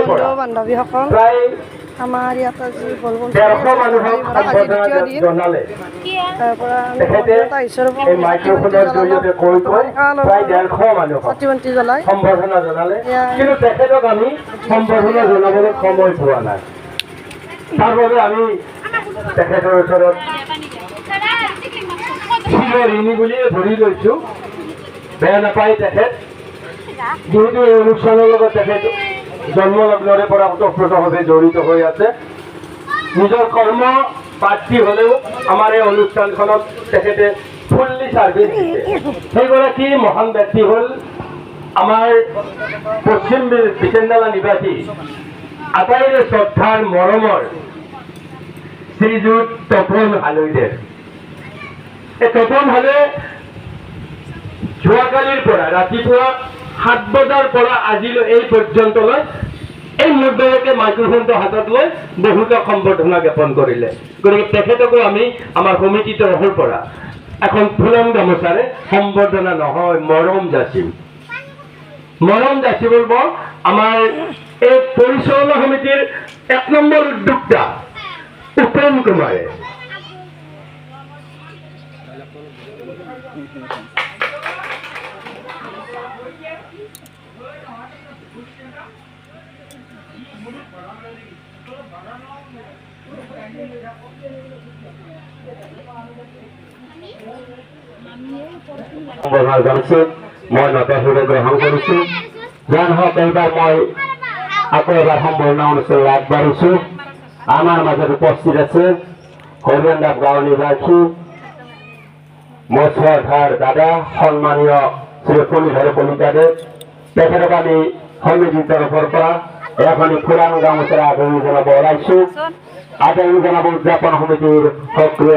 বন্ধু বান্ধৱীসকল আমাৰ ইয়াত আজি বলবম চাকি জ্বলাই সম্বৰ্ধনা জনালে, কিন্তু তেখেতক আমি সম্বৰ্ধনা জনাবলৈ সময় পোৱা নাই। তাৰ বাবে আমি তেখেতৰ ওচৰত ঋণী বুলিয়ে ধৰি লৈছো। বেয়া নাপায় তেখেত, যিহেতু এই অনুষ্ঠানৰ লগত তেখেত জন্মলগ্নৰে পৰা ওতঃপ্ৰোতভাৱে জড়িত হৈ আছে। নিজৰ কৰ্ম বাদ হলেও আমাৰ এই অনুষ্ঠানখনত তেখেতে ফুল্লি ছাৰ্ভিচ দিছে। সেইগৰাকী মহান ব্যক্তি হ'ল আমাৰ পশ্চিম বিচেন্দালা নিবাসী আটাইৰে শ্ৰদ্ধাৰ মৰমৰ শ্ৰীযুত তপন হালৈদেৱ। এই তপন হালে যোৱাকালিৰ পৰা ৰাতিপুৱা 7 বজাৰ পৰা আজিলৈ এই পৰ্যন্তলৈ এই মুহূৰ্তলৈকে মাইক্ৰফোনটো হাতত লৈ বহুতক সম্বৰ্ধনা জ্ঞাপন কৰিলে। গতিকে তেখেতকো আমি আমাৰ সমিতি তৰফৰ পৰা এখন ফুলন গামোচাৰে সম্বৰ্ধনা নহয় মৰম যাচিম। মৰম যাচিব আমাৰ এই পৰিচালনা সমিতিৰ 1 নম্বৰ উদ্যোক্তা উপেন কুমাৰে। মই নতশিৰে গ্ৰহণ কৰিছো। যেন হওক এইবাৰ মই আকৌ এবাৰ সম্বৰ্ধনা অনুষ্ঠানলৈ আগবাঢ়িছো। আমাৰ মাজত উপস্থিত আছে হৰিয়ানা গাঁও নিবাসী মোৰ শ্ৰদ্ধাৰ দাদা সন্মানীয় শ্ৰী কলিধৰ কলিতাদেৱ। তেখেতক আমি সমিতিৰ তৰফৰ পৰা এখনি ফুলান গামোচাৰে আদৰণি জনাব ওলাইছো। আদৰণি জনাব উদযাপন সমিতিৰ সক্ৰিয়